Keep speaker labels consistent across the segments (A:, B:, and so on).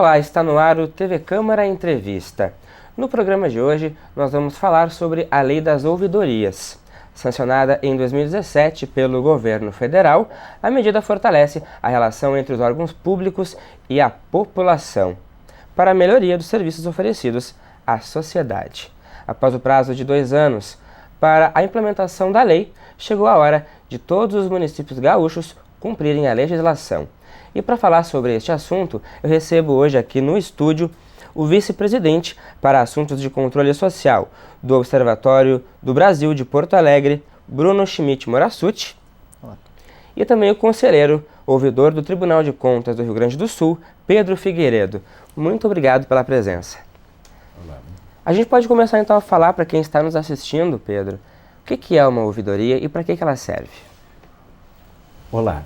A: Olá, está no ar o TV Câmara Entrevista. No programa de hoje, nós vamos falar sobre a Lei das Ouvidorias. Sancionada em 2017 pelo governo federal, a medida fortalece a relação entre os órgãos públicos e a população, para a melhoria dos serviços oferecidos à sociedade. Após o prazo de 2 anos para a implementação da lei, chegou a hora de todos os municípios gaúchos cumprirem a legislação. E para falar sobre este assunto, eu recebo hoje aqui no estúdio o vice-presidente para assuntos de controle social do Observatório do Brasil de Porto Alegre, Bruno Schmidt Morassutti, e também o conselheiro ouvidor do Tribunal de Contas do Rio Grande do Sul, Pedro Figueiredo. Muito obrigado pela presença.
B: Olá.
A: A gente pode começar então a falar para quem está nos assistindo, Pedro, o que é uma ouvidoria e para que ela serve?
B: Olá,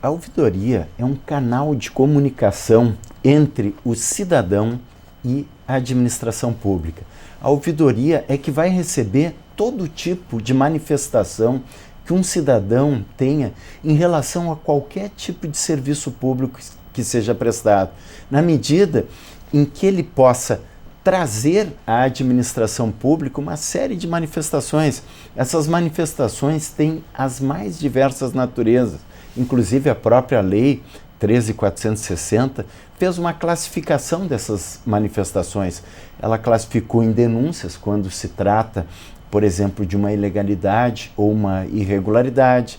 B: a ouvidoria é um canal de comunicação entre o cidadão e a administração pública. A ouvidoria é que vai receber todo tipo de manifestação que um cidadão tenha em relação a qualquer tipo de serviço público que seja prestado, na medida em que ele possa trazer à administração pública uma série de manifestações. Essas manifestações têm as mais diversas naturezas, inclusive a própria lei 13.460 fez uma classificação dessas manifestações. Ela classificou em denúncias quando se trata, por exemplo, de uma ilegalidade ou uma irregularidade,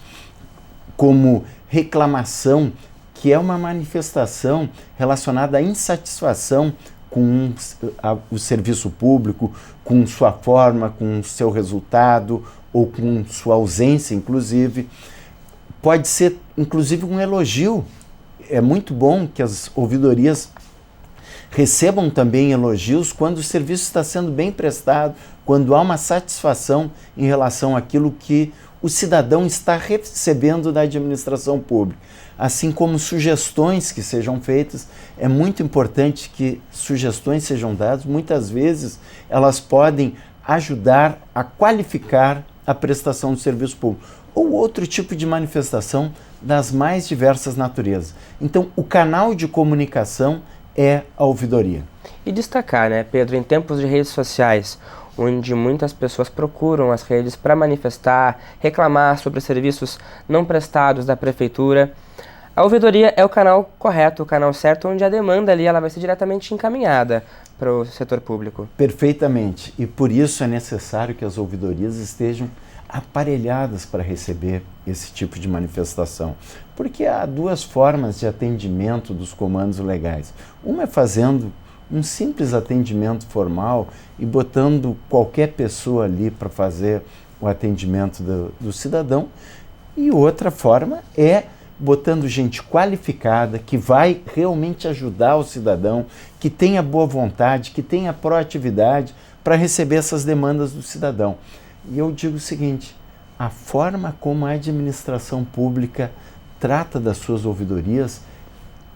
B: como reclamação, que é uma manifestação relacionada à insatisfação com o serviço público, com sua forma, com seu resultado ou com sua ausência, inclusive. Pode ser, inclusive, um elogio. É muito bom que as ouvidorias recebam também elogios quando o serviço está sendo bem prestado, quando há uma satisfação em relação àquilo que o cidadão está recebendo da administração pública. Assim como sugestões que sejam feitas, é muito importante que sugestões sejam dadas. Muitas vezes elas podem ajudar a qualificar a prestação do serviço público ou outro tipo de manifestação das mais diversas naturezas. Então, o canal de comunicação é a ouvidoria.
A: E destacar, né, Pedro, em tempos de redes sociais, onde muitas pessoas procuram as redes para manifestar, reclamar sobre serviços não prestados da prefeitura, a ouvidoria é o canal correto, o canal certo, onde a demanda ali ela vai ser diretamente encaminhada para o setor público.
B: Perfeitamente. E por isso é necessário que as ouvidorias estejam aparelhadas para receber esse tipo de manifestação. Porque há 2 formas de atendimento dos comandos legais. Uma é fazendo um simples atendimento formal e botando qualquer pessoa ali para fazer o atendimento do cidadão. E outra forma é botando gente qualificada, que vai realmente ajudar o cidadão, que tenha boa vontade, que tenha proatividade para receber essas demandas do cidadão. E eu digo o seguinte, a forma como a administração pública trata das suas ouvidorias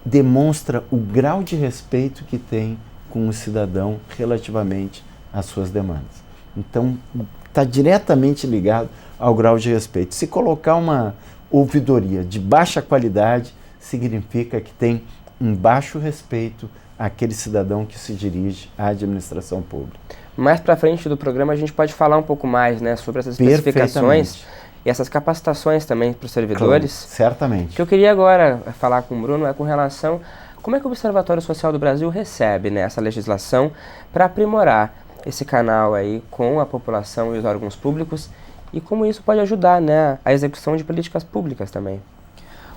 B: demonstra o grau de respeito que tem com o cidadão relativamente às suas demandas. Então, está diretamente ligado ao grau de respeito. Se colocar uma ouvidoria de baixa qualidade, significa que tem um baixo respeito àquele cidadão que se dirige à administração pública.
A: Mais para frente do programa a gente pode falar um pouco mais, né, sobre essas especificações e essas capacitações também para os servidores.
B: Claro, certamente.
A: O que eu queria agora falar com o Bruno é com relação a como é que o Observatório Social do Brasil recebe, né, essa legislação para aprimorar esse canal aí com a população e os órgãos públicos e como isso pode ajudar, né, a execução de políticas públicas também.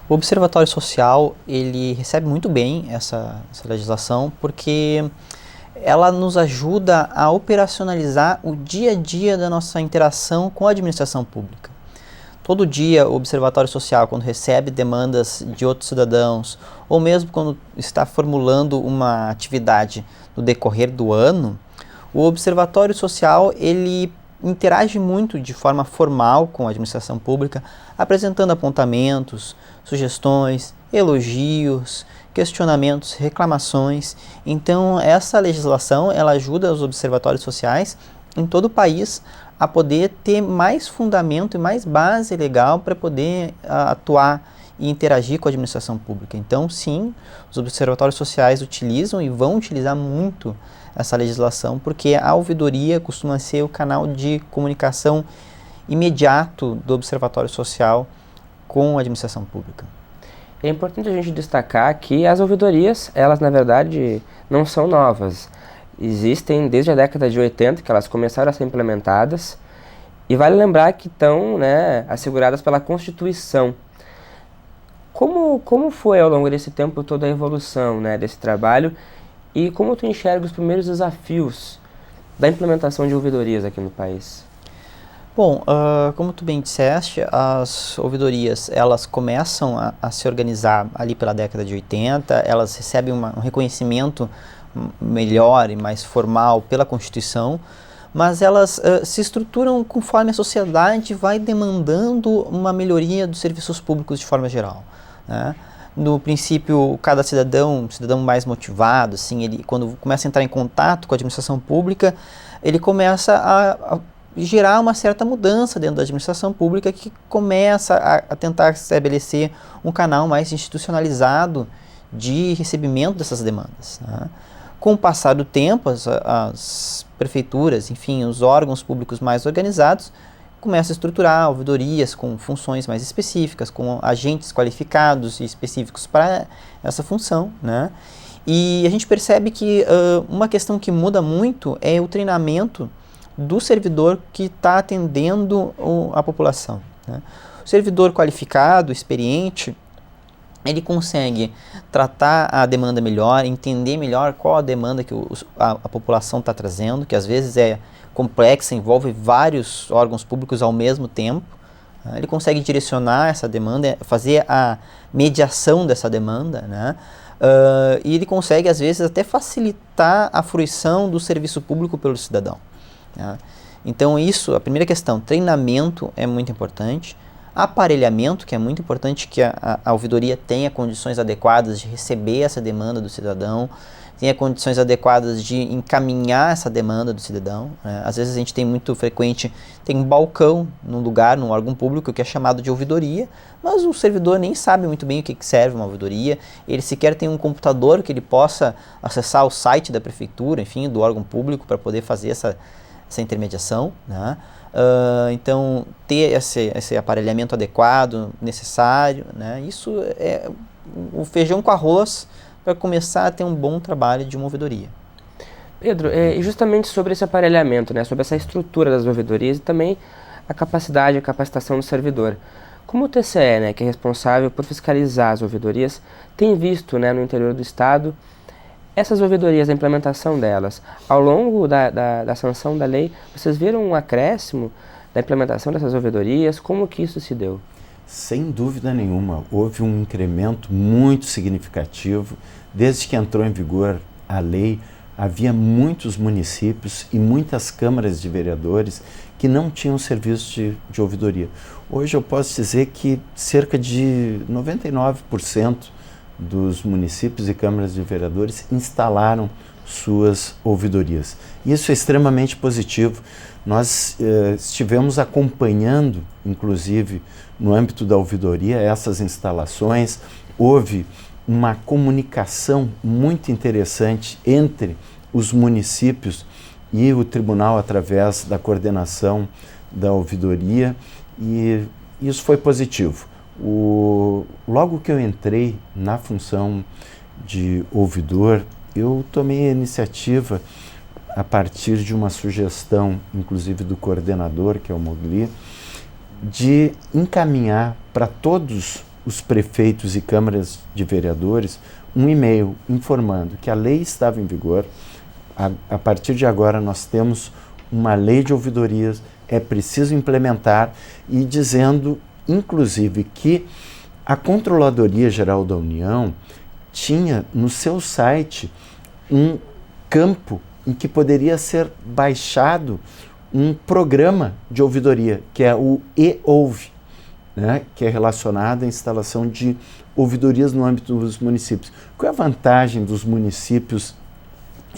C: O Observatório Social, ele recebe muito bem essa legislação porque ela nos ajuda a operacionalizar o dia a dia da nossa interação com a administração pública. Todo dia o Observatório Social, quando recebe demandas de outros cidadãos, ou mesmo quando está formulando uma atividade no decorrer do ano, o Observatório Social ele interage muito de forma formal com a administração pública, apresentando apontamentos, sugestões, elogios, questionamentos, reclamações. Então, essa legislação ela ajuda os observatórios sociais em todo o país a poder ter mais fundamento e mais base legal para poder atuar e interagir com a administração pública. Então, sim, os observatórios sociais utilizam e vão utilizar muito essa legislação, porque a ouvidoria costuma ser o canal de comunicação imediato do observatório social com a administração pública.
A: É importante a gente destacar que as ouvidorias, elas na verdade não são novas. Existem desde a década de 80 que elas começaram a ser implementadas, e vale lembrar que estão, né, asseguradas pela Constituição. Como foi ao longo desse tempo toda a evolução, né, desse trabalho, e como tu enxerga os primeiros desafios da implementação de ouvidorias aqui no país?
C: Bom, como tu bem disseste, as ouvidorias, elas começam a se organizar ali pela década de 80, elas recebem um reconhecimento melhor e mais formal pela Constituição, mas elas se estruturam conforme a sociedade vai demandando uma melhoria dos serviços públicos de forma geral, né? No princípio, cada cidadão, um cidadão mais motivado, assim, ele, quando começa a entrar em contato com a administração pública, ele começa a gerar uma certa mudança dentro da administração pública, que começa a tentar estabelecer um canal mais institucionalizado de recebimento dessas demandas, né? Com o passar do tempo, as prefeituras, enfim, os órgãos públicos mais organizados começam a estruturar ouvidorias com funções mais específicas, com agentes qualificados e específicos para essa função, né? E a gente percebe que uma questão que muda muito é o treinamento do servidor que está atendendo a população, né? O servidor qualificado, experiente, ele consegue tratar a demanda melhor, entender melhor qual a demanda que a população está trazendo, que às vezes é complexa, envolve vários órgãos públicos ao mesmo tempo. Ele consegue direcionar essa demanda, fazer a mediação dessa demanda, né? E ele consegue, às vezes, até facilitar a fruição do serviço público pelo cidadão, né? Então, a primeira questão, treinamento é muito importante. Aparelhamento, que é muito importante que a ouvidoria tenha condições adequadas de receber essa demanda do cidadão, tenha condições adequadas de encaminhar essa demanda do cidadão, né? Às vezes a gente tem muito frequente, tem um balcão num lugar, num órgão público que é chamado de ouvidoria, mas o servidor nem sabe muito bem o que serve uma ouvidoria, ele sequer tem um computador que ele possa acessar o site da prefeitura, enfim, do órgão público para poder fazer essa intermediação, né? Então, ter esse aparelhamento adequado, necessário, né? Isso é o feijão com arroz para começar a ter um bom trabalho de uma ouvidoria.
A: Pedro, e justamente sobre esse aparelhamento, né, sobre essa estrutura das ouvidorias e também a capacidade, a capacitação do servidor. Como o TCE, né, que é responsável por fiscalizar as ouvidorias, tem visto, né, no interior do estado essas ouvidorias, a implementação delas? Ao longo da sanção da lei, vocês viram um acréscimo da implementação dessas ouvidorias? Como que isso se deu?
B: Sem dúvida nenhuma, houve um incremento muito significativo. Desde que entrou em vigor a lei, havia muitos municípios e muitas câmaras de vereadores que não tinham serviço de ouvidoria. Hoje eu posso dizer que cerca de 99% dos municípios e câmaras de vereadores instalaram suas ouvidorias. Isso é extremamente positivo. Nós estivemos acompanhando, inclusive, no âmbito da ouvidoria, essas instalações. Houve uma comunicação muito interessante entre os municípios e o tribunal através da coordenação da ouvidoria, e isso foi positivo. Logo que eu entrei na função de ouvidor, eu tomei a iniciativa, a partir de uma sugestão, inclusive do coordenador, que é o Mogli, de encaminhar para todos os prefeitos e câmaras de vereadores um e-mail informando que a lei estava em vigor. A partir de agora nós temos uma lei de ouvidorias, é preciso implementar, e dizendo, inclusive, que a Controladoria Geral da União tinha no seu site um campo em que poderia ser baixado um programa de ouvidoria, que é o e-ouve, né, que é relacionado à instalação de ouvidorias no âmbito dos municípios. Qual é a vantagem dos municípios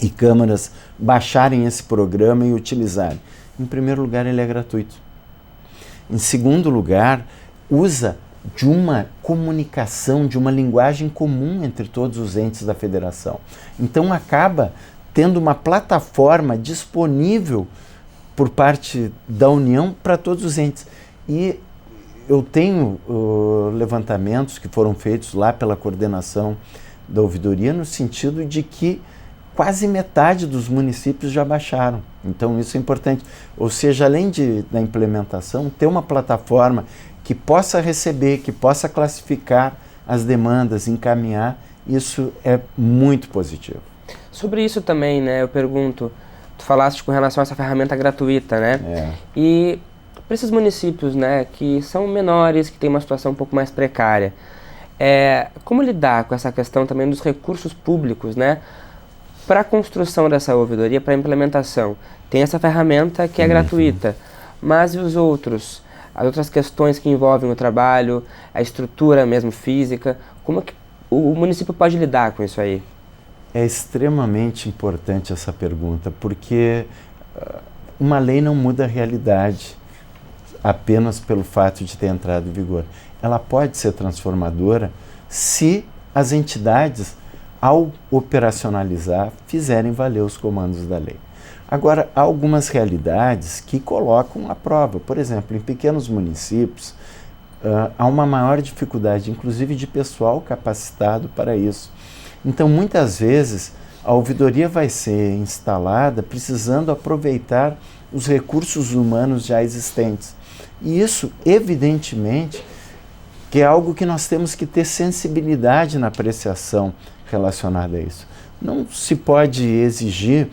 B: e câmaras baixarem esse programa e utilizarem? Em primeiro lugar, ele é gratuito. Em segundo lugar, usa de uma comunicação, de uma linguagem comum entre todos os entes da federação. Então acaba tendo uma plataforma disponível por parte da União para todos os entes. E eu tenho levantamentos que foram feitos lá pela coordenação da ouvidoria no sentido de que quase metade dos municípios já baixaram. Então isso é importante. Ou seja, além da implementação, ter uma plataforma que possa receber, que possa classificar as demandas, encaminhar, isso é muito positivo.
A: Sobre isso também, né, eu pergunto, tu falaste com relação a essa ferramenta gratuita, né? E para esses municípios, né, que são menores, que têm uma situação um pouco mais precária, como lidar com essa questão também dos recursos públicos, né, para a construção dessa ouvidoria, para a implementação? Tem essa ferramenta que é gratuita, mas e os outros? As outras questões que envolvem o trabalho, a estrutura mesmo física, como é que o município pode lidar com isso aí?
B: É extremamente importante essa pergunta, porque uma lei não muda a realidade apenas pelo fato de ter entrado em vigor. Ela pode ser transformadora se as entidades, ao operacionalizar, fizerem valer os comandos da lei. Agora, há algumas realidades que colocam à prova. Por exemplo, em pequenos municípios, há uma maior dificuldade, inclusive de pessoal capacitado para isso. Então, muitas vezes, a ouvidoria vai ser instalada precisando aproveitar os recursos humanos já existentes. E isso, evidentemente, que é algo que nós temos que ter sensibilidade na apreciação relacionada a isso. Não se pode exigir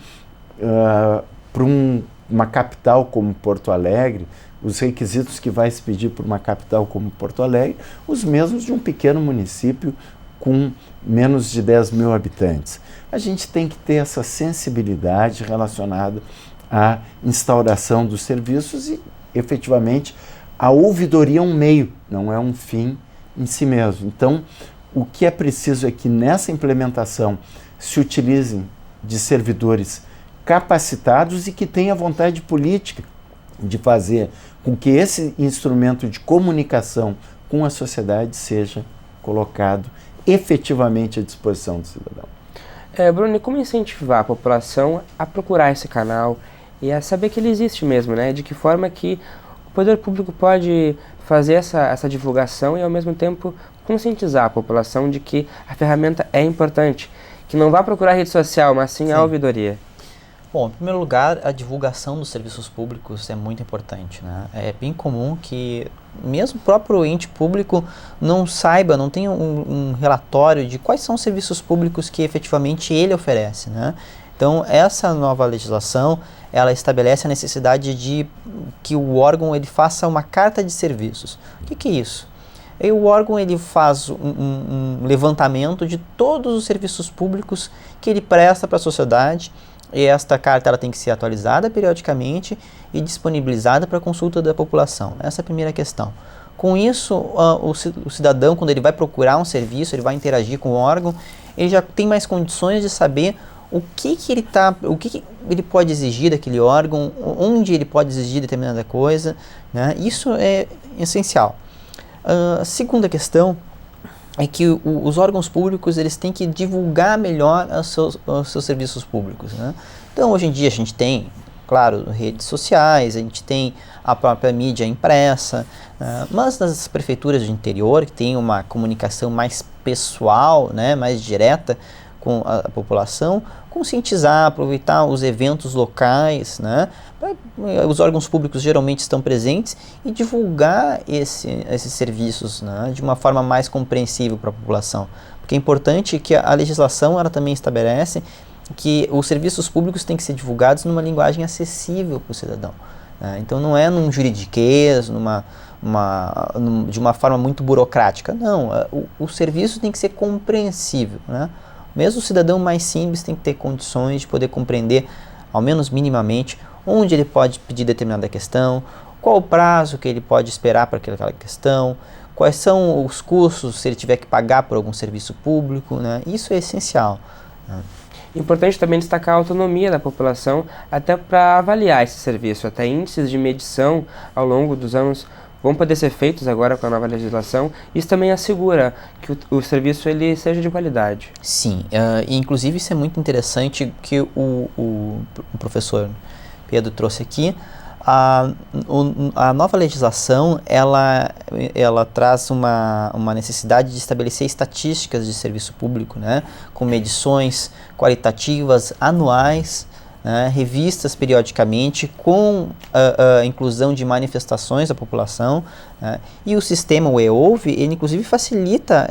B: para uma capital como Porto Alegre, os requisitos que vai se pedir para uma capital como Porto Alegre, os mesmos de um pequeno município com menos de 10 mil habitantes. A gente tem que ter essa sensibilidade relacionada à instauração dos serviços e, efetivamente, a ouvidoria é um meio, não é um fim em si mesmo. Então, o que é preciso é que nessa implementação se utilizem de servidores capacitados e que tenham vontade política de fazer com que esse instrumento de comunicação com a sociedade seja colocado efetivamente à disposição do cidadão.
A: Bruno, e como incentivar a população a procurar esse canal e a saber que ele existe mesmo, né? De que forma que o poder público pode fazer essa divulgação e, ao mesmo tempo, conscientizar a população de que a ferramenta é importante, que não vá procurar a rede social, mas sim a ouvidoria?
C: Bom, em primeiro lugar, a divulgação dos serviços públicos é muito importante, né? É bem comum que mesmo o próprio ente público não saiba, não tenha um relatório de quais são os serviços públicos que efetivamente ele oferece, né? Então, essa nova legislação, ela estabelece a necessidade de que o órgão ele faça uma carta de serviços. O que é isso? Aí o órgão ele faz um levantamento de todos os serviços públicos que ele presta para a sociedade. E esta carta ela tem que ser atualizada periodicamente e disponibilizada para consulta da população. Essa é a primeira questão. Com isso, o cidadão, quando ele vai procurar um serviço, ele vai interagir com o órgão, ele já tem mais condições de saber o que ele pode exigir daquele órgão, onde ele pode exigir determinada coisa, né? Isso é essencial. A segunda questão é que os órgãos públicos eles têm que divulgar melhor os seus serviços públicos, né? Então, hoje em dia a gente tem, claro, redes sociais, a gente tem a própria mídia impressa, mas nas prefeituras do interior, que tem uma comunicação mais pessoal, né, mais direta com a população, conscientizar, aproveitar os eventos locais, né? Os órgãos públicos geralmente estão presentes e divulgar esses serviços, né, de uma forma mais compreensível para a população. Porque é importante que a legislação ela também estabelece que os serviços públicos têm que ser divulgados numa linguagem acessível para o cidadão, né? Então não é num juridiquês, de uma forma muito burocrática. Não, o serviço tem que ser compreensível, né? Mesmo o cidadão mais simples tem que ter condições de poder compreender, ao menos minimamente, onde ele pode pedir determinada questão, qual o prazo que ele pode esperar para aquela questão, quais são os custos se ele tiver que pagar por algum serviço público, né? Isso é essencial, né?
A: Importante também destacar a autonomia da população até para avaliar esse serviço. Até índices de medição ao longo dos anos vão poder ser feitos agora com a nova legislação. Isso também assegura que o serviço ele seja de qualidade.
C: Sim, e inclusive isso é muito interessante que o professor Pedro trouxe aqui. A nova legislação, ela traz uma necessidade de estabelecer estatísticas de serviço público, né, com medições qualitativas anuais, né, revistas periodicamente, com a inclusão de manifestações da população, né, e o sistema, o eOuve, ele inclusive facilita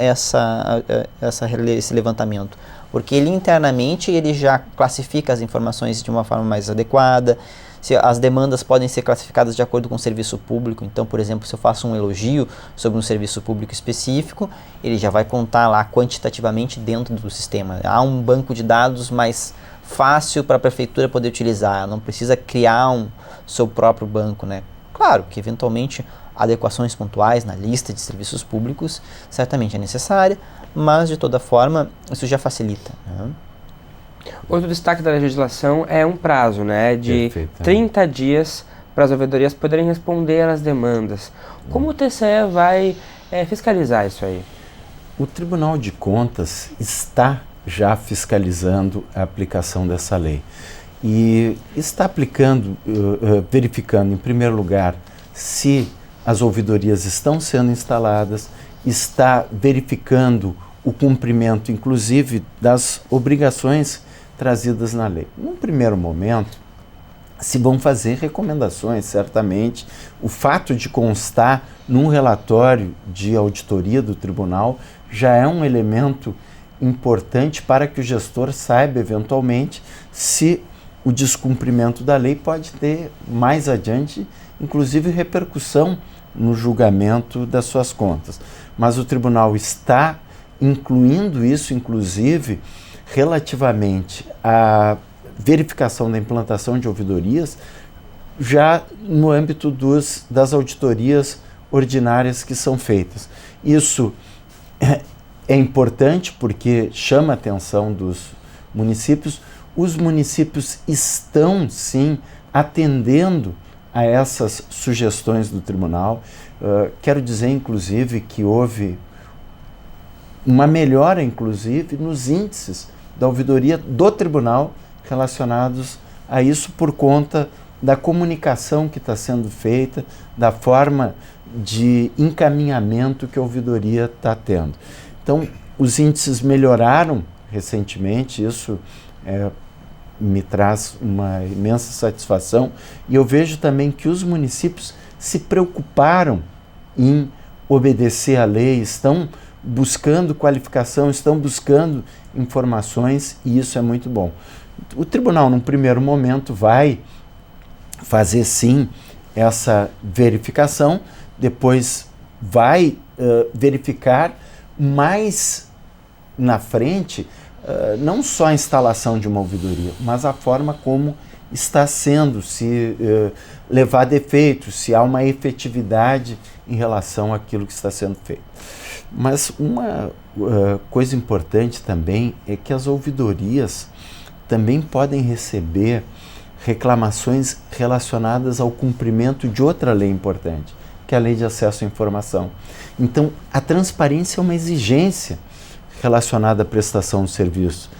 C: esse levantamento, porque ele internamente ele já classifica as informações de uma forma mais adequada. Se as demandas podem ser classificadas de acordo com o serviço público. Então, por exemplo, se eu faço um elogio sobre um serviço público específico, ele já vai contar lá quantitativamente dentro do sistema. Há um banco de dados mais fácil para a prefeitura poder utilizar, não precisa criar seu próprio banco, né? Claro que eventualmente adequações pontuais na lista de serviços públicos certamente é necessária, mas de toda forma isso já facilita, né?
A: Outro destaque da legislação é um prazo, né, de 30 dias para as ouvidorias poderem responder às demandas. Como o TCE vai fiscalizar isso aí?
B: O Tribunal de Contas está já fiscalizando a aplicação dessa lei e está aplicando, verificando em primeiro lugar se as ouvidorias estão sendo instaladas, está verificando o cumprimento, inclusive, das obrigações trazidas na lei. Num primeiro momento, se vão fazer recomendações, certamente. O fato de constar num relatório de auditoria do tribunal já é um elemento importante para que o gestor saiba, eventualmente, se o descumprimento da lei pode ter mais adiante, inclusive repercussão no julgamento das suas contas. Mas o tribunal está incluindo isso, inclusive, relativamente à verificação da implantação de ouvidorias, já no âmbito das auditorias ordinárias que são feitas. Isso é importante porque chama a atenção dos municípios. Os municípios estão, sim, atendendo a essas sugestões do tribunal. Quero dizer, inclusive, que houve uma melhora, inclusive, nos índices da ouvidoria do tribunal relacionados a isso por conta da comunicação que está sendo feita, da forma de encaminhamento que a ouvidoria está tendo. Então, os índices melhoraram recentemente, isso me traz uma imensa satisfação, e eu vejo também que os municípios se preocuparam em obedecer à lei, estão buscando qualificação, estão buscando informações, e isso é muito bom. O tribunal, num primeiro momento, vai fazer sim essa verificação, depois vai verificar mais na frente, não só a instalação de uma ouvidoria, mas a forma como está sendo, se levar defeitos, se há uma efetividade em relação àquilo que está sendo feito. Mas uma coisa importante também é que as ouvidorias também podem receber reclamações relacionadas ao cumprimento de outra lei importante, que é a Lei de Acesso à Informação. Então, a transparência é uma exigência relacionada à prestação de serviço.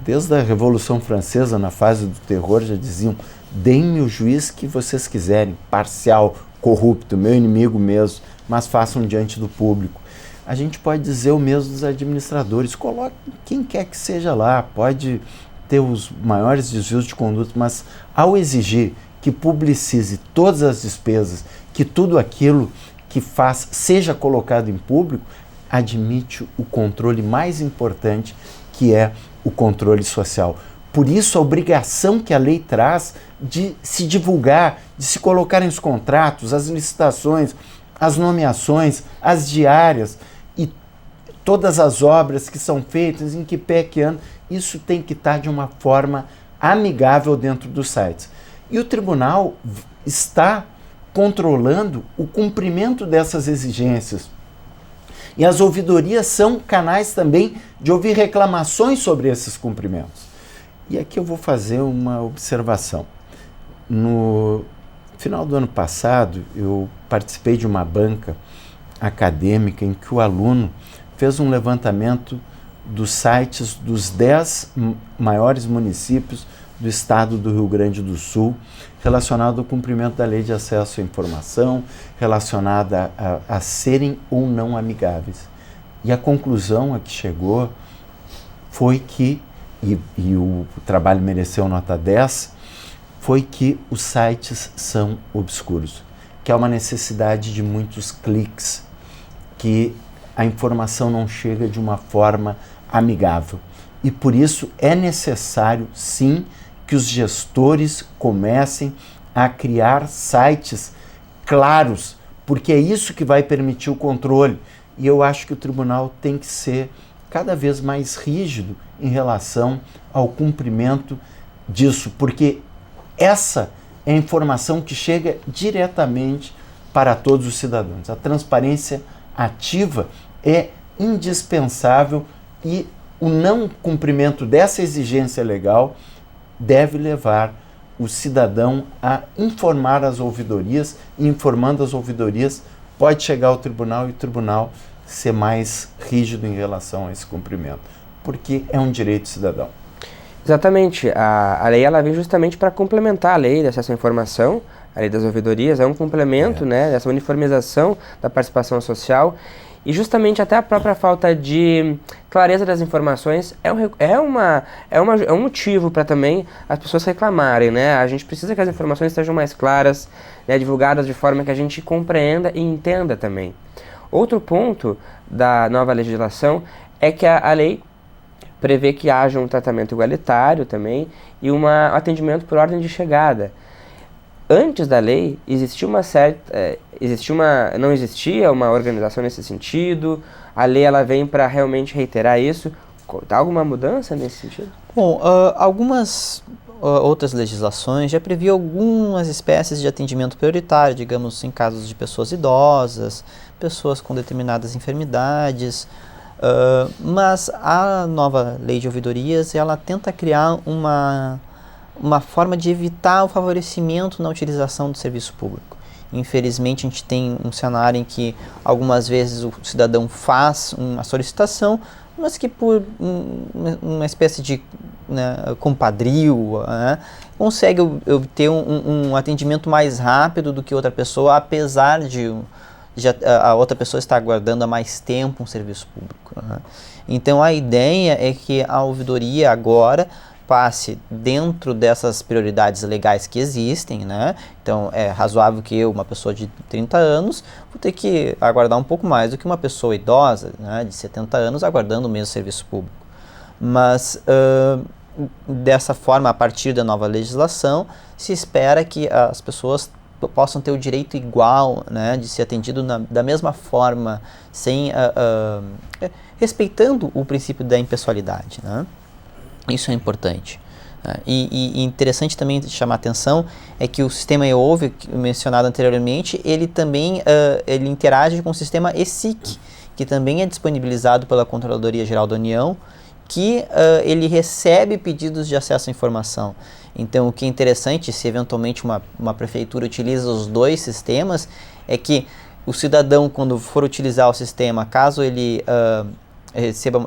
B: Desde a Revolução Francesa, na fase do terror, já diziam: deem-me o juiz que vocês quiserem, parcial, corrupto, meu inimigo mesmo, mas façam diante do público. A gente pode dizer o mesmo dos administradores: coloque quem quer que seja lá, pode ter os maiores desvios de conduta, mas ao exigir que publicize todas as despesas, que tudo aquilo que faz seja colocado em público, admite o controle mais importante, que é o controle social. Por isso, a obrigação que a lei traz de se divulgar, de se colocar nos contratos, as licitações, as nomeações, as diárias e todas as obras que são feitas, em que pé que anda, isso tem que estar de uma forma amigável dentro dos sites. E o tribunal está controlando o cumprimento dessas exigências. E as ouvidorias são canais também de ouvir reclamações sobre esses cumprimentos. E aqui eu vou fazer uma observação. No final do ano passado, eu participei de uma banca acadêmica em que o aluno fez um levantamento dos sites dos 10 maiores municípios do estado do Rio Grande do Sul, relacionado ao cumprimento da Lei de Acesso à Informação, relacionada a serem ou não amigáveis. E a conclusão a que chegou foi que, e o trabalho mereceu nota 10, foi que os sites são obscuros, que há uma necessidade de muitos cliques, que a informação não chega de uma forma amigável. E por isso é necessário, sim, que os gestores comecem a criar sites claros, porque é isso que vai permitir o controle. E eu acho que o tribunal tem que ser cada vez mais rígido em relação ao cumprimento disso, porque essa é a informação que chega diretamente para todos os cidadãos. A transparência ativa é indispensável e o não cumprimento dessa exigência legal deve levar o cidadão a informar as ouvidorias, e informando as ouvidorias pode chegar ao tribunal e o tribunal ser mais rígido em relação a esse cumprimento, porque é um direito cidadão.
A: Exatamente, a lei ela vem justamente para complementar a lei de acesso à informação, a lei das ouvidorias, é um complemento, né, dessa uniformização da participação social, e justamente até a própria falta de clareza das informações é um motivo para também as pessoas reclamarem, né? A gente precisa que as informações sejam mais claras, né, divulgadas de forma que a gente compreenda e entenda também. Outro ponto da nova legislação é que a lei prevê que haja um tratamento igualitário também e um atendimento por ordem de chegada. Antes da lei, não existia uma organização nesse sentido. A lei ela vem para realmente reiterar isso. Há alguma mudança nesse sentido?
C: Bom, algumas outras legislações já previam algumas espécies de atendimento prioritário, digamos, em casos de pessoas idosas, pessoas com determinadas enfermidades, mas a nova lei de ouvidorias, ela tenta criar uma forma de evitar o favorecimento na utilização do serviço público. Infelizmente, a gente tem um cenário em que algumas vezes o cidadão faz uma solicitação, mas que por uma espécie de compadrio, consegue obter um atendimento mais rápido do que outra pessoa, apesar de a outra pessoa estar aguardando há mais tempo um serviço público. Então, a ideia é que a ouvidoria agora passe dentro dessas prioridades legais que existem, né? Então, é razoável que uma pessoa de 30 anos, vou ter que aguardar um pouco mais do que uma pessoa idosa, né, de 70 anos, aguardando o mesmo serviço público. Mas, dessa forma, a partir da nova legislação, se espera que as pessoas possam ter o direito igual, né, de ser atendido da mesma forma, respeitando o princípio da impessoalidade, né? Isso é importante. E interessante também chamar a atenção é que o sistema eOuve, mencionado anteriormente, ele também ele interage com o sistema eSIC, que também é disponibilizado pela Controladoria Geral da União, que ele recebe pedidos de acesso à informação. Então, o que é interessante, se eventualmente uma prefeitura utiliza os dois sistemas, é que o cidadão, quando for utilizar o sistema, caso ele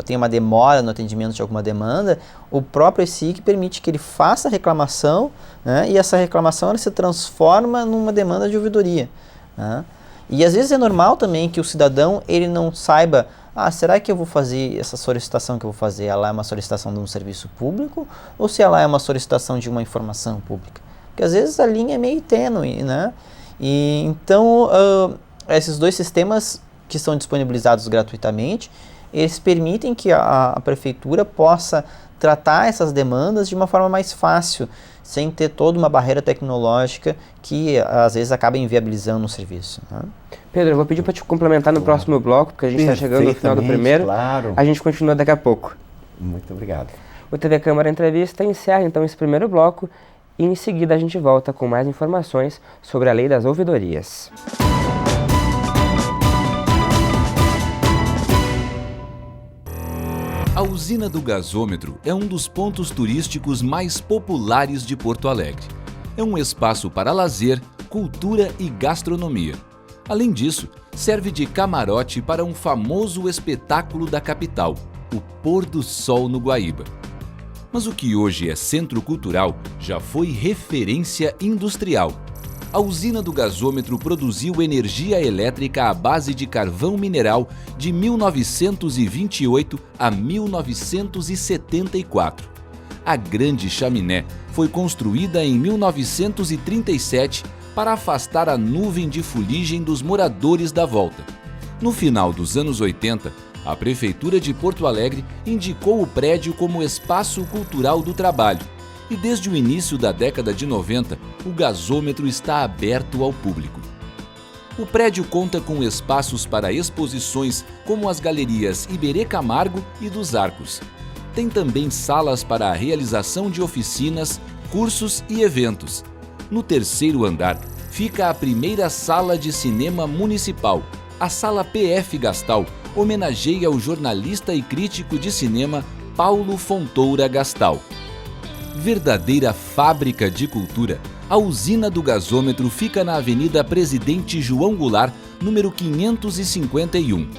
C: tenha uma demora no atendimento de alguma demanda, o próprio eSIC permite que ele faça a reclamação, né, e essa reclamação ela se transforma numa demanda de ouvidoria, né? E às vezes é normal também que o cidadão ele não saiba, será que eu vou fazer essa solicitação que eu vou fazer, ela é uma solicitação de um serviço público ou se ela é uma solicitação de uma informação pública? Porque às vezes a linha é meio tênue, né? E então esses dois sistemas que são disponibilizados gratuitamente, eles permitem que a prefeitura possa tratar essas demandas de uma forma mais fácil, sem ter toda uma barreira tecnológica que às vezes acaba inviabilizando o serviço, né?
A: Pedro, eu vou pedir para te complementar no próximo bloco, porque a gente está chegando no final do primeiro.
B: Claro.
A: A gente continua daqui a pouco.
B: Muito obrigado.
A: O TV Câmara Entrevista encerra então esse primeiro bloco e em seguida a gente volta com mais informações sobre a Lei das Ouvidorias.
D: A usina do gasômetro é um dos pontos turísticos mais populares de Porto Alegre. É um espaço para lazer, cultura e gastronomia. Além disso, serve de camarote para um famoso espetáculo da capital, o Pôr do Sol no Guaíba. Mas o que hoje é centro cultural já foi referência industrial. A usina do gasômetro produziu energia elétrica à base de carvão mineral de 1928 a 1974. A Grande Chaminé foi construída em 1937 para afastar a nuvem de fuligem dos moradores da volta. No final dos anos 80, a Prefeitura de Porto Alegre indicou o prédio como Espaço Cultural do Trabalho e desde o início da década de 90, o gasômetro está aberto ao público. O prédio conta com espaços para exposições como as galerias Iberê Camargo e dos Arcos. Tem também salas para a realização de oficinas, cursos e eventos. No terceiro andar fica a primeira sala de cinema municipal. A Sala PF Gastal homenageia o jornalista e crítico de cinema Paulo Fontoura Gastal. Verdadeira fábrica de cultura, a usina do gasômetro fica na Avenida Presidente João Goulart, número 551.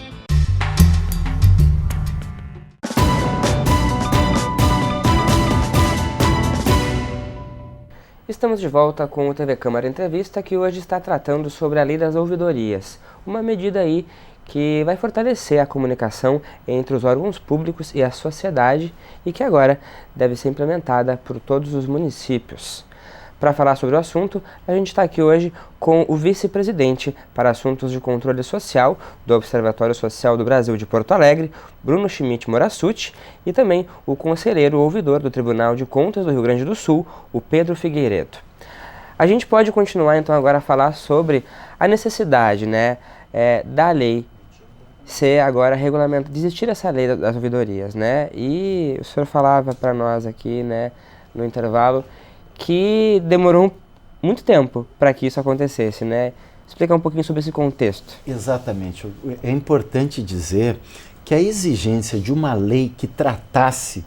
A: Estamos de volta com o TV Câmara Entrevista, que hoje está tratando sobre a Lei das Ouvidorias, uma medida aí que vai fortalecer a comunicação entre os órgãos públicos e a sociedade e que agora deve ser implementada por todos os municípios. Para falar sobre o assunto, a gente está aqui hoje com o vice-presidente para assuntos de controle social do Observatório Social do Brasil de Porto Alegre, Bruno Schmidt Morassutti, e também o conselheiro ouvidor do Tribunal de Contas do Rio Grande do Sul, o Pedro Figueiredo. A gente pode continuar então agora a falar sobre a necessidade, da lei ser agora regulamento, de existir essa lei das ouvidorias, E o senhor falava para nós aqui, no intervalo, que demorou muito tempo para que isso acontecesse, Explicar um pouquinho sobre esse contexto.
B: Exatamente. É importante dizer que a exigência de uma lei que tratasse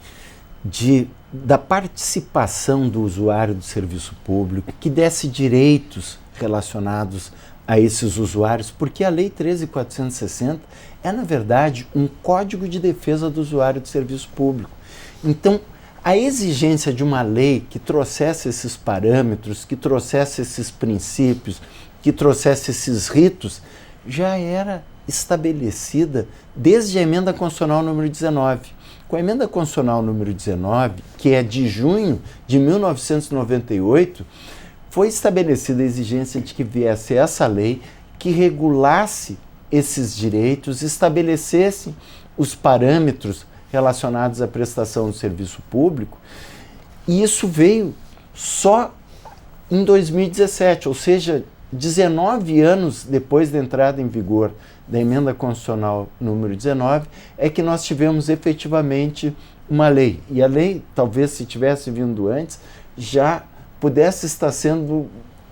B: da participação do usuário do serviço público, que desse direitos relacionados a esses usuários, porque a Lei 13.460 é, na verdade, um código de defesa do usuário do serviço público. Então, a exigência de uma lei que trouxesse esses parâmetros, que trouxesse esses princípios, que trouxesse esses ritos, já era estabelecida desde a Emenda Constitucional número 19. Com a Emenda Constitucional número 19, que é de junho de 1998, foi estabelecida a exigência de que viesse essa lei que regulasse esses direitos, estabelecesse os parâmetros relacionados à prestação do serviço público, e isso veio só em 2017, ou seja, 19 anos depois da entrada em vigor da Emenda Constitucional número 19, é que nós tivemos efetivamente uma lei. E a lei, talvez se tivesse vindo antes, já pudesse estar sendo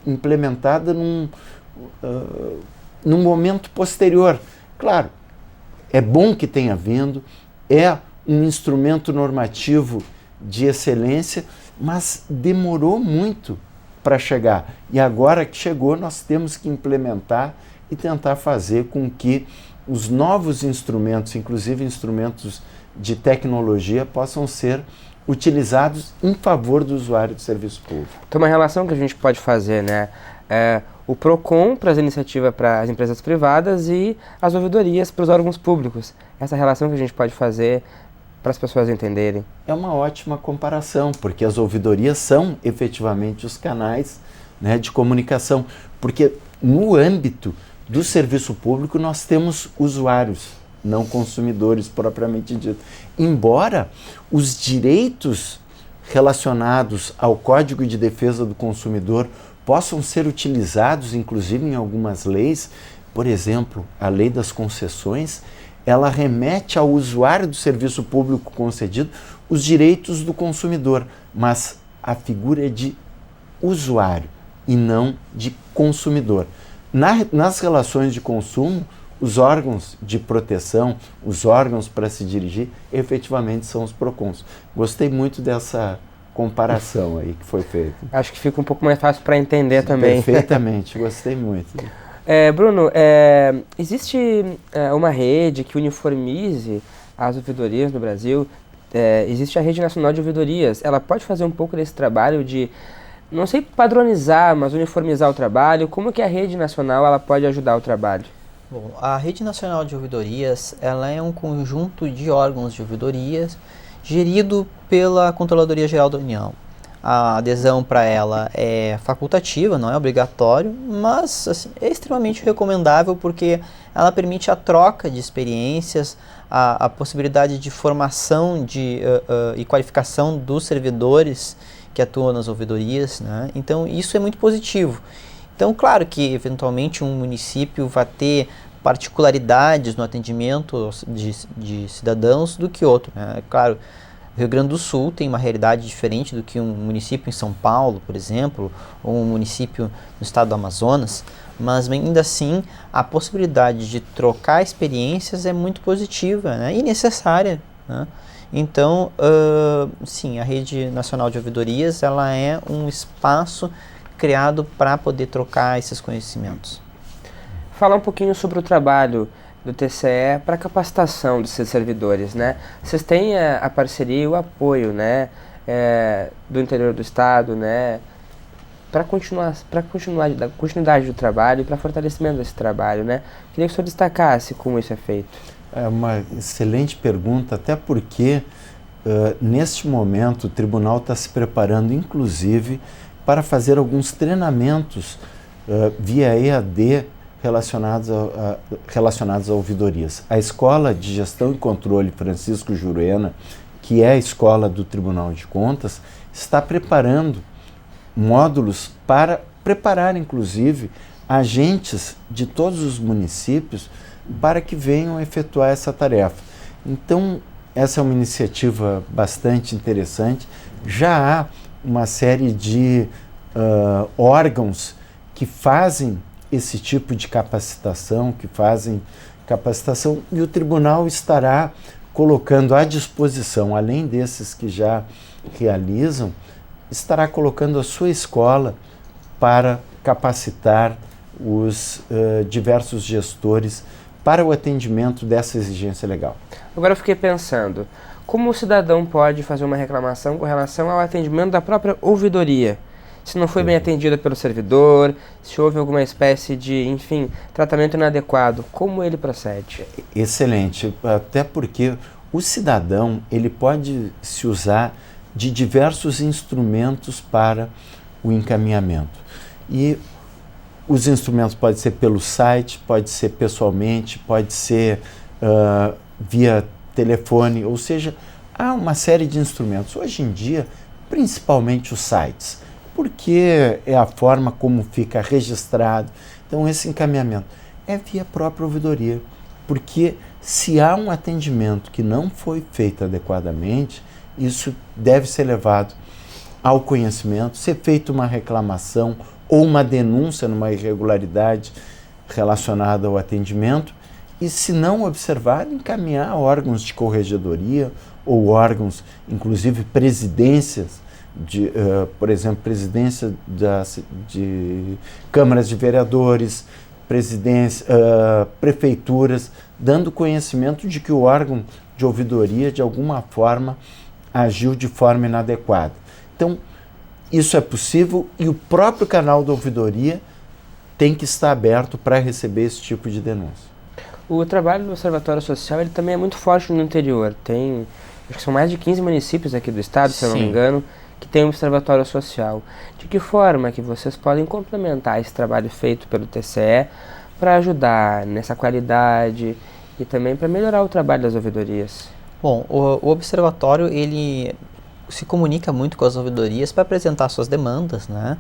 B: implementada num momento posterior. Claro, é bom que tenha vindo, é um instrumento normativo de excelência, mas demorou muito para chegar. E agora que chegou, nós temos que implementar e tentar fazer com que os novos instrumentos, inclusive instrumentos de tecnologia, possam ser utilizados em favor do usuário do serviço público.
A: Tem uma relação que a gente pode fazer, o PROCON para as iniciativas para as empresas privadas e as ouvidorias para os órgãos públicos. Essa relação que a gente pode fazer para as pessoas entenderem.
B: É uma ótima comparação, porque as ouvidorias são efetivamente os canais de comunicação, porque no âmbito do serviço público nós temos usuários, não consumidores propriamente dito. Embora os direitos relacionados ao Código de Defesa do Consumidor possam ser utilizados, inclusive em algumas leis, por exemplo, a Lei das Concessões, ela remete ao usuário do serviço público concedido os direitos do consumidor, mas a figura é de usuário e não de consumidor. Nas relações de consumo, os órgãos de proteção, os órgãos para se dirigir, efetivamente são os PROCONs. Gostei muito dessa comparação aí que foi feita.
A: Acho que fica um pouco mais fácil para entender também.
B: Perfeitamente, gostei muito.
A: Bruno, existe uma rede que uniformize as ouvidorias no Brasil? Existe a Rede Nacional de Ouvidorias. Ela pode fazer um pouco desse trabalho de, não sei padronizar, mas uniformizar o trabalho? Como que a Rede Nacional ela pode ajudar o trabalho?
C: Bom, a Rede Nacional de Ouvidorias, ela é um conjunto de órgãos de ouvidorias gerido pela Controladoria Geral da União. A adesão para ela é facultativa, não é obrigatório, mas assim, é extremamente recomendável porque ela permite a troca de experiências, a possibilidade de formação e qualificação dos servidores que atuam nas ouvidorias, né? Então isso é muito positivo. Então, claro que, eventualmente, um município vai ter particularidades no atendimento de cidadãos do que outro, né? Claro, o Rio Grande do Sul tem uma realidade diferente do que um município em São Paulo, por exemplo, ou um município no estado do Amazonas, mas ainda assim a possibilidade de trocar experiências é muito positiva, né? E necessária, né? Então, sim, a Rede Nacional de Ouvidorias ela é um espaço criado para poder trocar esses conhecimentos.
A: Falar um pouquinho sobre o trabalho do TCE para capacitação desses servidores, né? Vocês têm a parceria e o apoio, né, do interior do estado, né, para dar continuidade do trabalho e para fortalecimento desse trabalho, né? Queria que o senhor destacasse como isso é feito.
B: É uma excelente pergunta, até porque neste momento o tribunal está se preparando, inclusive, para fazer alguns treinamentos via EAD relacionados a ouvidorias. A Escola de Gestão e Controle Francisco Juruena, que é a escola do Tribunal de Contas, está preparando módulos para preparar, inclusive, agentes de todos os municípios para que venham efetuar essa tarefa. Então, essa é uma iniciativa bastante interessante. Já há uma série de órgãos que fazem esse tipo de capacitação, e o tribunal estará colocando à disposição, além desses que já realizam, estará colocando a sua escola para capacitar os diversos gestores para o atendimento dessa exigência legal.
A: Agora eu fiquei pensando, como o cidadão pode fazer uma reclamação com relação ao atendimento da própria ouvidoria? Se não foi bem atendida pelo servidor, se houve alguma espécie de, enfim, tratamento inadequado, como ele procede?
B: Excelente, até porque o cidadão ele pode se usar de diversos instrumentos para o encaminhamento. E os instrumentos podem ser pelo site, pode ser pessoalmente, pode ser via telefone, ou seja, há uma série de instrumentos. Hoje em dia, principalmente os sites, porque é a forma como fica registrado. Então, esse encaminhamento é via própria ouvidoria, porque se há um atendimento que não foi feito adequadamente, isso deve ser levado ao conhecimento, ser feita uma reclamação ou uma denúncia numa irregularidade relacionada ao atendimento, e se não observar, encaminhar órgãos de corregedoria ou órgãos, inclusive presidências, por exemplo, presidência de câmaras de vereadores, prefeituras, dando conhecimento de que o órgão de ouvidoria, de alguma forma, agiu de forma inadequada. Então, isso é possível e o próprio canal da ouvidoria tem que estar aberto para receber esse tipo de denúncia.
A: O trabalho do Observatório Social ele também é muito forte no interior. Acho que são mais de 15 municípios aqui do estado, se eu não me engano, que tem um Observatório Social. De que forma que vocês podem complementar esse trabalho feito pelo TCE para ajudar nessa qualidade e também para melhorar o trabalho das ouvidorias?
C: Bom, o Observatório ele se comunica muito com as ouvidorias para apresentar suas demandas, né?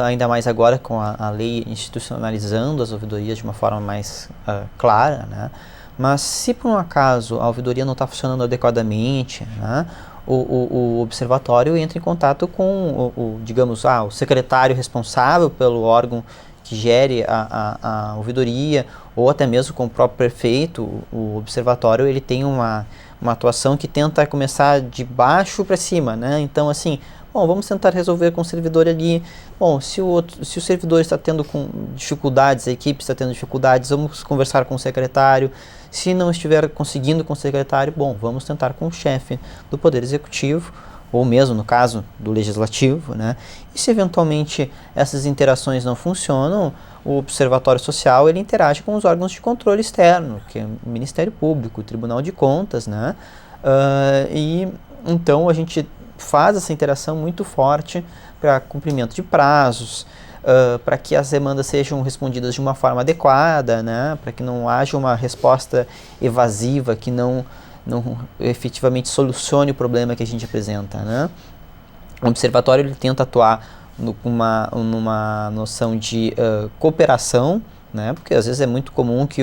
C: Ainda mais agora com a lei institucionalizando as ouvidorias de uma forma mais clara, né? Mas se por um acaso a ouvidoria não está funcionando adequadamente, né, o observatório entra em contato com o secretário responsável pelo órgão que gere a ouvidoria, ou até mesmo com o próprio prefeito. O observatório ele tem uma uma atuação que tenta começar de baixo para cima, né? Então, assim, bom, vamos tentar resolver com o servidor ali. Bom, se o servidor está tendo dificuldades, a equipe está tendo dificuldades, vamos conversar com o secretário. Se não estiver conseguindo com o secretário, bom, vamos tentar com o chefe do Poder Executivo, ou mesmo no caso do Legislativo, né? E se eventualmente essas interações não funcionam, o Observatório Social ele interage com os órgãos de controle externo, que é o Ministério Público, o Tribunal de Contas, né? E então a gente faz essa interação muito forte para cumprimento de prazos, para que as demandas sejam respondidas de uma forma adequada, né? Para que não haja uma resposta evasiva que não efetivamente solucione o problema que a gente apresenta, né? O observatório ele tenta atuar numa noção de cooperação, né? Porque às vezes é muito comum que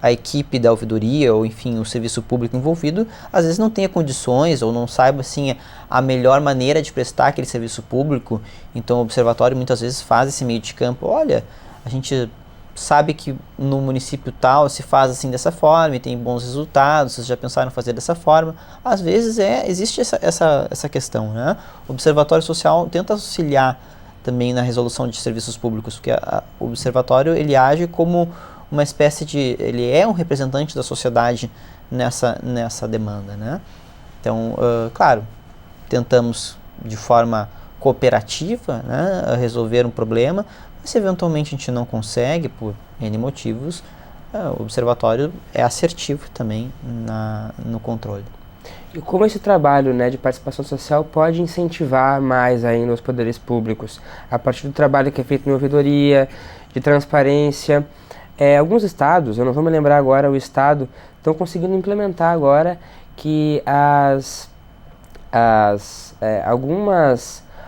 C: a equipe da ouvidoria ou enfim o serviço público envolvido às vezes não tenha condições ou não saiba assim a melhor maneira de prestar aquele serviço público. Então o observatório muitas vezes faz esse meio de campo. Olha, a gente sabe que no município tal se faz assim dessa forma e tem bons resultados, vocês já pensaram em fazer dessa forma? Às vezes existe essa questão, né? O Observatório Social tenta auxiliar também na resolução de serviços públicos, porque o Observatório ele age como uma espécie de... ele é um representante da sociedade nessa demanda, né? Então, claro, tentamos de forma cooperativa, né, resolver um problema. Se eventualmente a gente não consegue, por N motivos, o observatório é assertivo também no controle.
A: E como esse trabalho, né, de participação social pode incentivar mais ainda os poderes públicos, a partir do trabalho que é feito na ouvidoria, de transparência? Alguns estados, eu não vou me lembrar agora o estado, estão conseguindo implementar agora que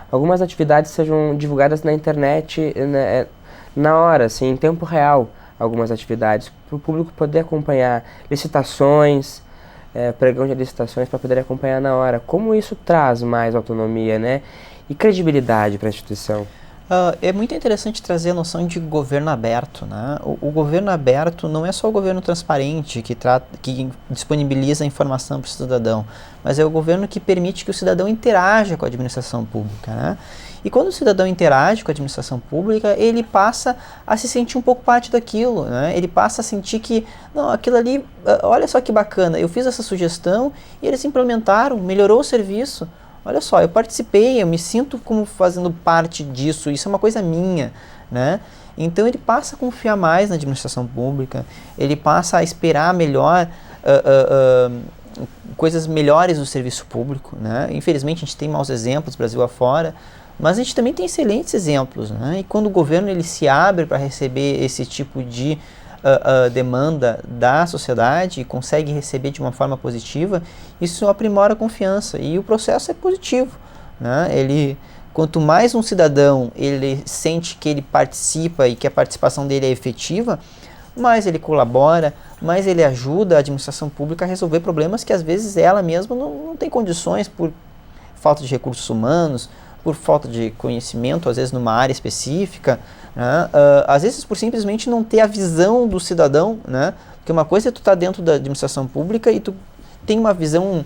A: algumas atividades sejam divulgadas na internet, né, na hora, assim, em tempo real, algumas atividades, para o público poder acompanhar licitações, pregão de licitações, para poder acompanhar na hora. Como isso traz mais autonomia, né, e credibilidade para a instituição?
C: É muito interessante trazer a noção de governo aberto, né? O governo aberto não é só o governo transparente que disponibiliza a informação para o cidadão, mas é o governo que permite que o cidadão interaja com a administração pública, né? E quando o cidadão interage com a administração pública, ele passa a se sentir um pouco parte daquilo, né? Ele passa a sentir que, não, aquilo ali, olha só que bacana, eu fiz essa sugestão e eles implementaram, melhorou o serviço. Olha só, eu participei, eu me sinto como fazendo parte disso, isso é uma coisa minha, né? Então ele passa a confiar mais na administração pública, ele passa a esperar melhor, coisas melhores do serviço público, né? Infelizmente a gente tem maus exemplos Brasil afora, mas a gente também tem excelentes exemplos, né? E quando o governo ele se abre para receber esse tipo de demanda da sociedade e consegue receber de uma forma positiva, isso aprimora a confiança e o processo é positivo, né? Quanto mais um cidadão ele sente que ele participa e que a participação dele é efetiva, mais ele colabora, mais ele ajuda a administração pública a resolver problemas que às vezes ela mesma não tem condições por falta de recursos humanos, por falta de conhecimento, às vezes numa área específica, né? Às vezes por simplesmente não ter a visão do cidadão, né? Porque uma coisa é tu estar dentro da administração pública e tu tem uma visão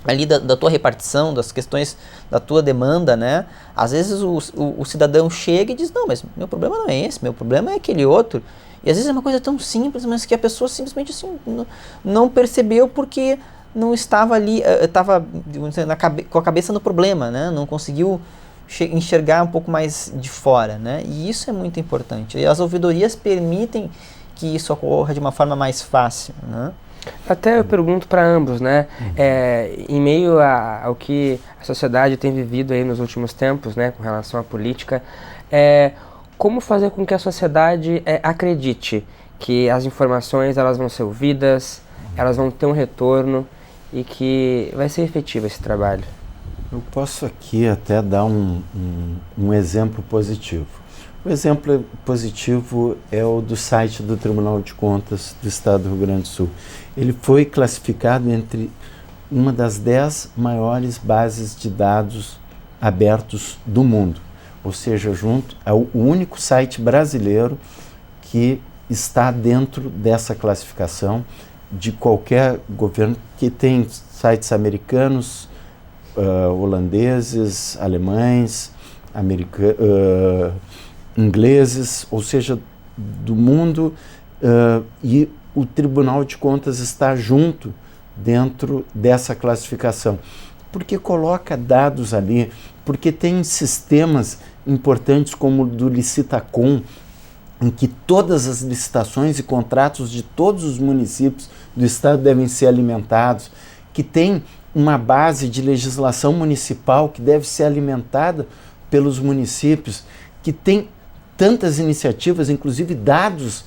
C: ali da tua repartição, das questões da tua demanda, né? Às vezes o cidadão chega e diz, não, mas meu problema não é esse, meu problema é aquele outro. E às vezes é uma coisa tão simples, mas que a pessoa simplesmente assim, não percebeu porque não estava ali, estava com a cabeça no problema, né? Não conseguiu enxergar um pouco mais de fora, né? E isso é muito importante. E as ouvidorias permitem que isso ocorra de uma forma mais fácil, né?
A: Até eu pergunto para ambos, né? Em meio ao que a sociedade tem vivido aí nos últimos tempos, né, com relação à política, como fazer com que a sociedade acredite que as informações elas vão ser ouvidas, elas vão ter um retorno e que vai ser efetivo esse trabalho?
B: Eu posso aqui até dar um exemplo positivo. O exemplo positivo é o do site do Tribunal de Contas do Estado do Rio Grande do Sul. Ele foi classificado entre uma das 10 maiores bases de dados abertos do mundo. Ou seja, é o único site brasileiro que está dentro dessa classificação. de qualquer governo, que tem sites americanos, holandeses, alemães, ingleses, ou seja, do mundo, e o Tribunal de Contas está junto dentro dessa classificação, porque coloca dados ali, porque tem sistemas importantes como o do Licitacom, em que todas as licitações e contratos de todos os municípios do estado devem ser alimentados, que tem uma base de legislação municipal que deve ser alimentada pelos municípios, que tem tantas iniciativas, inclusive dados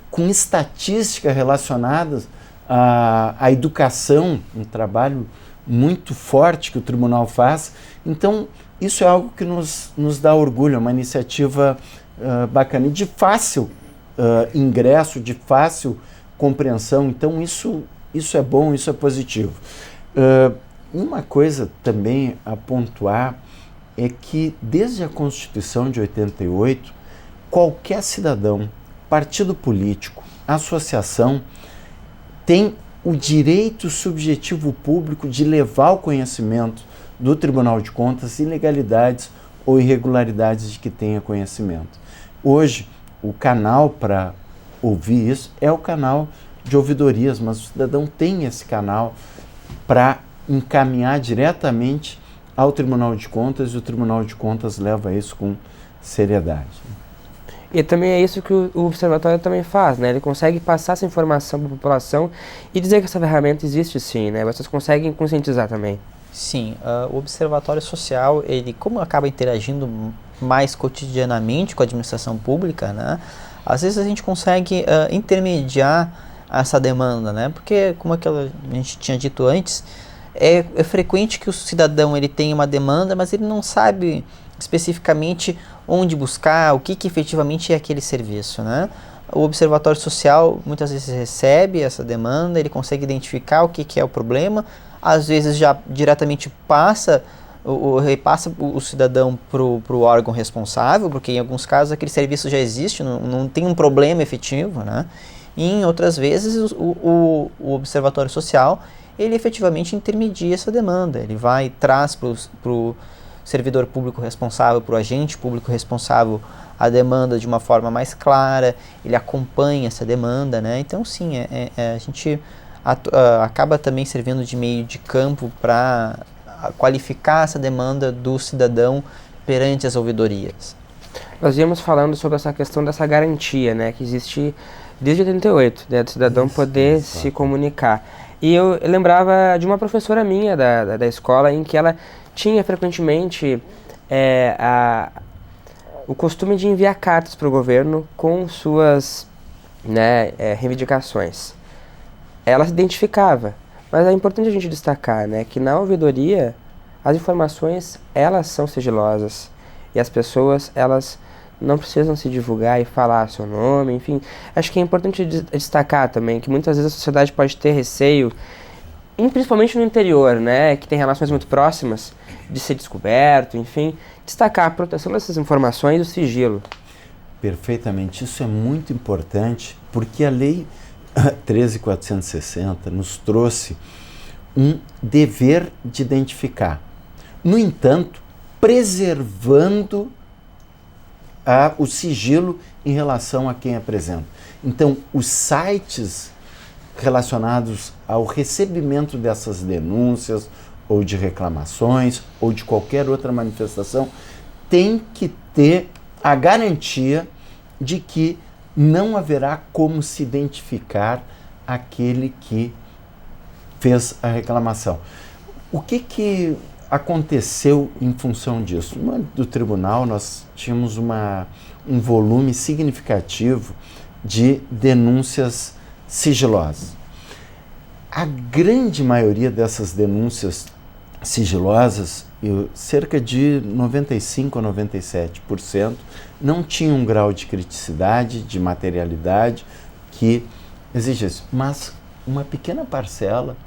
B: com estatística relacionadas à educação, um trabalho muito forte que o tribunal faz. Então, isso é algo que nos dá orgulho, é uma iniciativa bacana e de fácil ingresso, de fácil compreensão. Então, isso é bom, isso é positivo. Uma coisa também a pontuar é que, desde a Constituição de 88, qualquer cidadão, partido político, associação, tem o direito subjetivo público de levar ao conhecimento do Tribunal de Contas ilegalidades ou irregularidades de que tenha conhecimento. Hoje, o canal para ouvir isso é o canal de ouvidorias, mas o cidadão tem esse canal para encaminhar diretamente ao Tribunal de Contas, e o Tribunal de Contas leva isso com seriedade.
A: E também é isso que o Observatório também faz, né? Ele consegue passar essa informação para a população e dizer que essa ferramenta existe sim, né? Vocês conseguem conscientizar também.
C: Sim, o Observatório Social, ele, como acaba interagindo mais cotidianamente com a administração pública, né? Às vezes a gente consegue intermediar essa demanda, né? Porque, como a gente tinha dito antes, é frequente que o cidadão ele tenha uma demanda, mas ele não sabe especificamente onde buscar, o que efetivamente é aquele serviço, né? O Observatório Social muitas vezes recebe essa demanda, ele consegue identificar o que é o problema, às vezes já diretamente repassa o cidadão para o órgão responsável, porque em alguns casos aquele serviço já existe, não tem um problema efetivo, né? E em outras vezes o Observatório Social ele efetivamente intermedia essa demanda, ele vai e traz para o servidor público responsável, para o agente público responsável a demanda de uma forma mais clara, ele acompanha essa demanda, né? Então sim, a gente acaba também servindo de meio de campo para qualificar essa demanda do cidadão perante as ouvidorias.
A: Nós íamos falando sobre essa questão dessa garantia, né, que existe desde 88, né, do cidadão poder se comunicar. E eu lembrava de uma professora minha da escola, em que ela tinha frequentemente o costume de enviar cartas para o governo com suas reivindicações. Ela se identificava, mas é importante a gente destacar, né, que na ouvidoria as informações elas são sigilosas e as pessoas elas não precisam se divulgar e falar seu nome, enfim. Acho que é importante destacar também que muitas vezes a sociedade pode ter receio, principalmente no interior, né, que tem relações muito próximas, de ser descoberto, enfim. Destacar a proteção dessas informações e o sigilo.
B: Perfeitamente. Isso é muito importante, porque a Lei 13.460 nos trouxe um dever de identificar. No entanto, preservando o sigilo em relação a quem apresenta. Então, os sites relacionados ao recebimento dessas denúncias, ou de reclamações, ou de qualquer outra manifestação, têm que ter a garantia de que não haverá como se identificar aquele que fez a reclamação. O que aconteceu em função disso? No âmbito do tribunal, nós tínhamos um volume significativo de denúncias sigilosas. A grande maioria dessas denúncias sigilosas, cerca de 95% a 97%, não tinha um grau de criticidade, de materialidade que exigisse, mas uma pequena parcela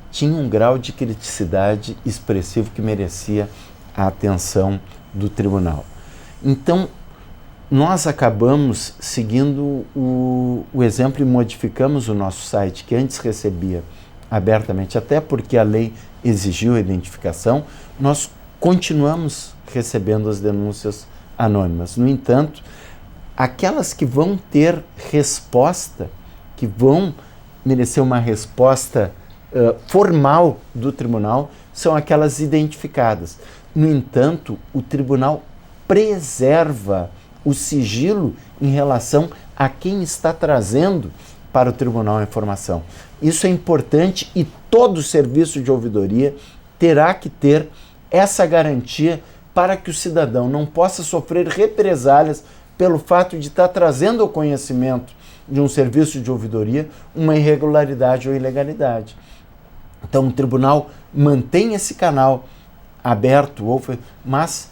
B: tinha um grau de criticidade expressivo que merecia a atenção do tribunal. Então, nós acabamos seguindo o exemplo e modificamos o nosso site, que antes recebia abertamente, até porque a lei exigiu a identificação, nós continuamos recebendo as denúncias anônimas. No entanto, aquelas que vão ter resposta, que vão merecer uma resposta formal do tribunal, são aquelas identificadas. No entanto, o tribunal preserva o sigilo em relação a quem está trazendo para o tribunal a informação. Isso é importante e todo serviço de ouvidoria terá que ter essa garantia para que o cidadão não possa sofrer represálias pelo fato de estar trazendo ao conhecimento de um serviço de ouvidoria uma irregularidade ou ilegalidade. Então o tribunal mantém esse canal aberto, mas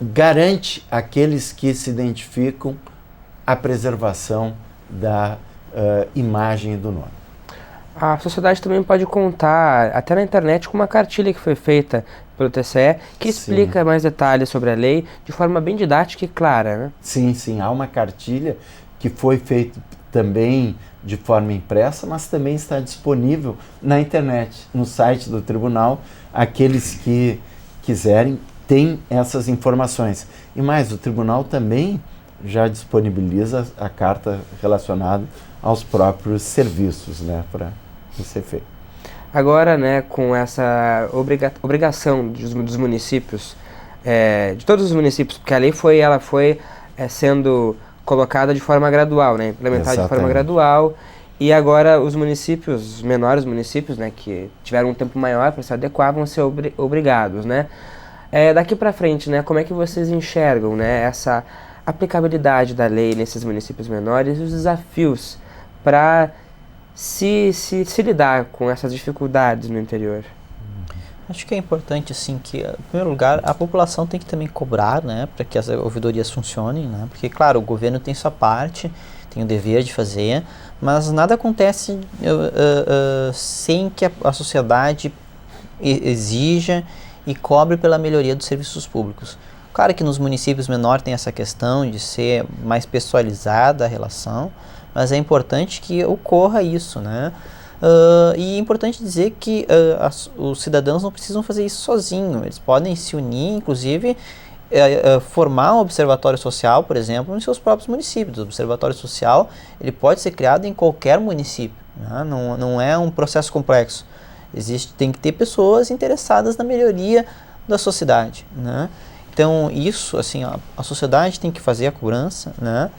B: garante àqueles que se identificam a preservação da imagem do nome.
A: A sociedade também pode contar, até na internet, com uma cartilha que foi feita pelo TCE, que explica mais detalhes sobre a lei de forma bem didática e clara, né?
B: Sim, há uma cartilha que foi feita também de forma impressa, mas também está disponível na internet, no site do tribunal. Aqueles que quiserem têm essas informações. E mais, o tribunal também já disponibiliza a carta relacionada aos próprios serviços, né, para ser feito.
A: Agora, né, com essa obrigação dos municípios, de todos os municípios, porque a lei foi sendo colocada de forma gradual, né, implementada de forma gradual, e agora os municípios, os menores municípios, né, que tiveram um tempo maior para se adequar, vão ser obrigados, né. Daqui para frente, né, como é que vocês enxergam, né, essa aplicabilidade da lei nesses municípios menores e os desafios para se lidar com essas dificuldades no interior?
C: Acho que é importante, assim, que, em primeiro lugar, a população tem que também cobrar, né, para que as ouvidorias funcionem, né, porque, claro, o governo tem sua parte, tem o dever de fazer, mas nada acontece sem que a sociedade exija e cobre pela melhoria dos serviços públicos. Claro que nos municípios menores tem essa questão de ser mais pessoalizada a relação, mas é importante que ocorra isso, né? E é importante dizer que os cidadãos não precisam fazer isso sozinhos, eles podem se unir, inclusive formar um observatório social, por exemplo, nos seus próprios municípios. O observatório social ele pode ser criado em qualquer município, né? Não é um processo complexo. Tem que ter pessoas interessadas na melhoria da sociedade, né? Então isso, assim, a sociedade tem que fazer a cobrança, né?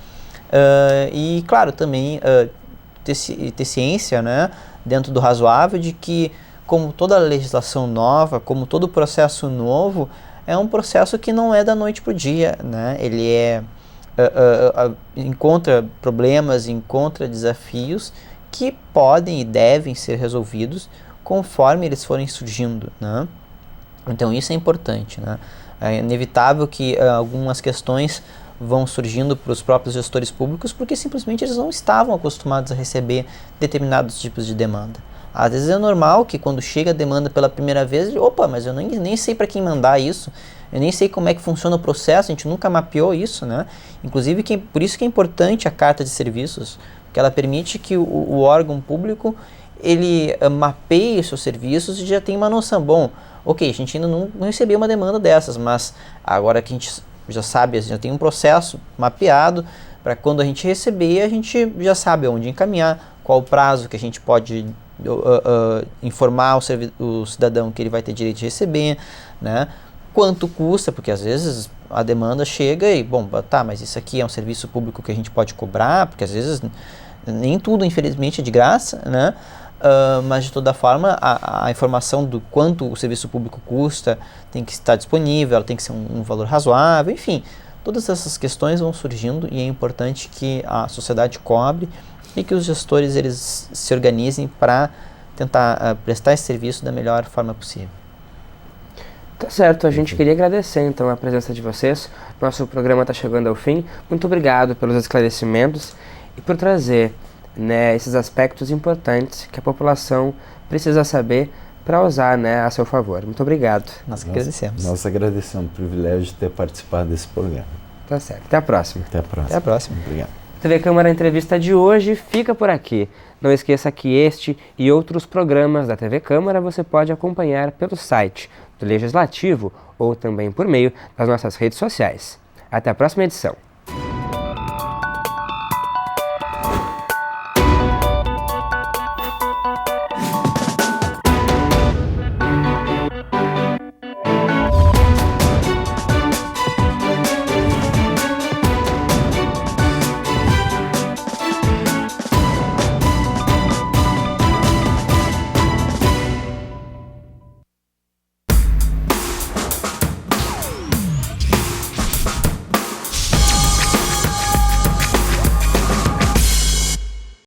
C: E claro, também ter ciência, né, dentro do razoável, de que como toda legislação nova, como todo processo novo, é um processo que não é da noite para o dia, né? Ele encontra problemas, encontra desafios que podem e devem ser resolvidos conforme eles forem surgindo, né? Então isso é importante, né? É inevitável que algumas questões vão surgindo para os próprios gestores públicos porque simplesmente eles não estavam acostumados a receber determinados tipos de demanda. Às vezes é normal que quando chega a demanda pela primeira vez, opa, mas eu nem sei para quem mandar isso, eu nem sei como é que funciona o processo, a gente nunca mapeou isso, né? Inclusive, por isso que é importante a carta de serviços, porque ela permite que o órgão público ele mapeie os seus serviços e já tem uma noção. Bom, ok, a gente ainda não recebeu uma demanda dessas, mas agora que a gente já sabe, já tem um processo mapeado, para quando a gente receber, a gente já sabe onde encaminhar, qual o prazo que a gente pode informar o cidadão que ele vai ter direito de receber, né? Quanto custa, porque às vezes a demanda chega e, bom, tá, mas isso aqui é um serviço público que a gente pode cobrar, porque às vezes nem tudo, infelizmente, é de graça, né? Mas de toda forma a informação do quanto o serviço público custa tem que estar disponível, ela tem que ser um valor razoável, enfim, todas essas questões vão surgindo e é importante que a sociedade cobre e que os gestores eles se organizem para tentar prestar esse serviço da melhor forma possível.
A: Tá certo, a gente queria agradecer então a presença de vocês, nosso programa está chegando ao fim, muito obrigado pelos esclarecimentos e por trazer, né, esses aspectos importantes que a população precisa saber para usar, né, a seu favor. Muito obrigado.
C: Nós agradecemos.
B: Nós agradecemos o privilégio de ter participado desse programa.
A: Tá Tá certo. Até a próxima.
B: Até a próxima.
C: Até a próxima.
B: Obrigado.
A: TV Câmara Entrevista de hoje fica por aqui. Não esqueça que este e outros programas da TV Câmara você pode acompanhar pelo site do Legislativo ou também por meio das nossas redes sociais. Até a próxima edição.